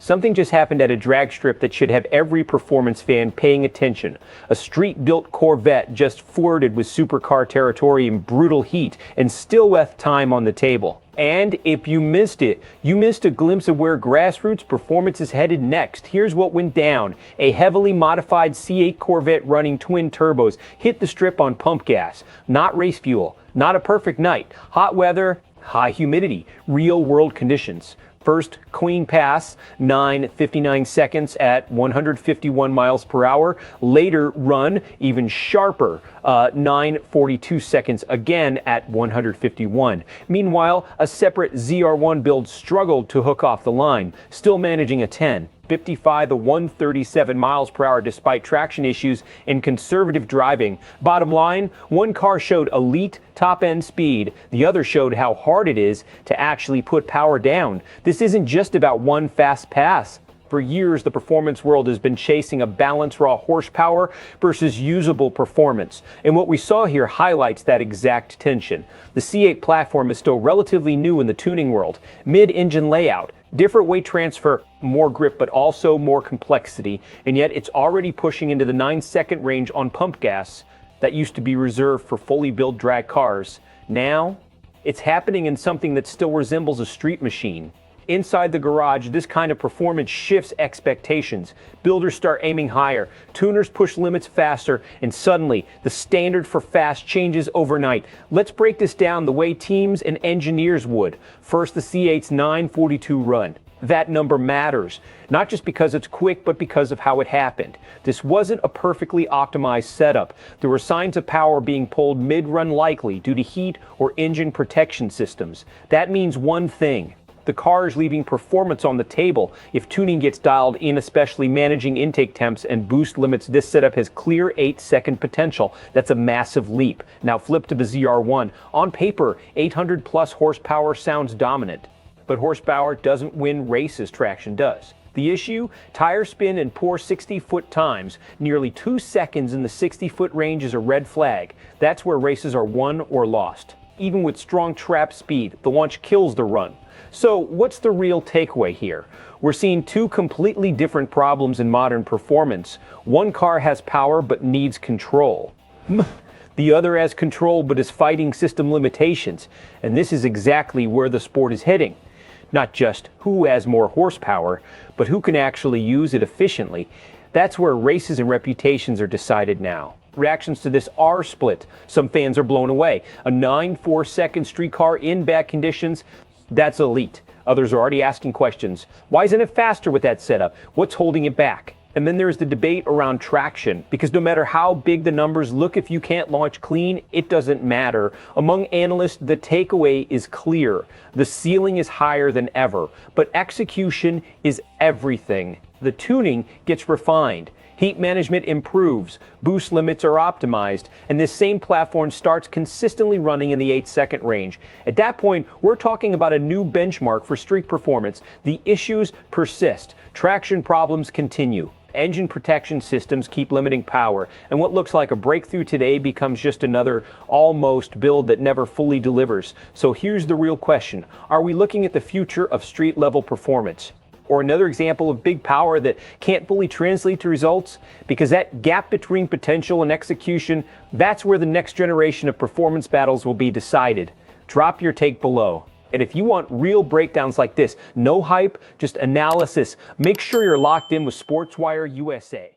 Something just happened at a drag strip that should have every performance fan paying attention. A street-built Corvette just flirted with supercar territory in brutal heat and still left time on the table. And if you missed it, you missed a glimpse of where grassroots performance is headed next. Here's what went down. A heavily modified C8 Corvette running twin turbos hit the strip on pump gas. Not race fuel, not a perfect night. Hot weather, high humidity, real-world conditions. First clean pass, 9:59 seconds at 151 miles per hour. Later run, even sharper, 9:42 seconds again at 151. Meanwhile, a separate ZR1 build struggled to hook off the line, still managing a 10:55 to 137 miles per hour despite traction issues and conservative driving. Bottom line, one car showed elite top-end speed, the other showed how hard it is to actually put power down. This isn't just about one fast pass. For years, the performance world has been chasing a balanced raw horsepower versus usable performance. And what we saw here highlights that exact tension. The C8 platform is still relatively new in the tuning world. Mid-engine layout, different weight transfer, more grip, but also more complexity. And yet it's already pushing into the 9-second range on pump gas that used to be reserved for fully built drag cars. Now, it's happening in something that still resembles a street machine. Inside the garage, this kind of performance shifts expectations. Builders start aiming higher, tuners push limits faster, and suddenly the standard for fast changes overnight. Let's break this down the way teams and engineers would. First, the C8's 942 run. That number matters, not just because it's quick, but because of how it happened. This wasn't a perfectly optimized setup. There were signs of power being pulled mid-run, likely due to heat or engine protection systems. That means one thing. The car is leaving performance on the table if tuning gets dialed in, especially managing intake temps and boost limits. This setup has clear 8-second potential. That's a massive leap. Now flip to the ZR1. On paper, 800 plus horsepower sounds dominant, but horsepower doesn't win races, traction does. The issue? Tire spin and poor 60-foot times. Nearly 2 seconds in the 60-foot range is a red flag. That's where races are won or lost. Even with strong trap speed, the launch kills the run. So what's the real takeaway here? We're seeing two completely different problems in modern performance. One car has power but needs control. The other has control but is fighting system limitations. And this is exactly where the sport is heading. Not just who has more horsepower, but who can actually use it efficiently. That's where races and reputations are decided now. Reactions to this are split. Some fans are blown away. A 9.4-second street car in bad conditions, that's elite. Others are already asking questions. Why isn't it faster with that setup? What's holding it back? And then there's the debate around traction, because no matter how big the numbers look, if you can't launch clean, it doesn't matter. Among analysts, the takeaway is clear. The ceiling is higher than ever, but execution is everything. The tuning gets refined. Heat management improves, boost limits are optimized, and this same platform starts consistently running in the 8-second range. At that point, we're talking about a new benchmark for street performance. The issues persist. Traction problems continue. Engine protection systems keep limiting power, and what looks like a breakthrough today becomes just another almost build that never fully delivers. So here's the real question. Are we looking at the future of street-level performance? Or another example of big power that can't fully translate to results? Because that gap between potential and execution, that's where the next generation of performance battles will be decided. Drop your take below. And if you want real breakdowns like this, no hype, just analysis, make sure you're locked in with SportsWire USA.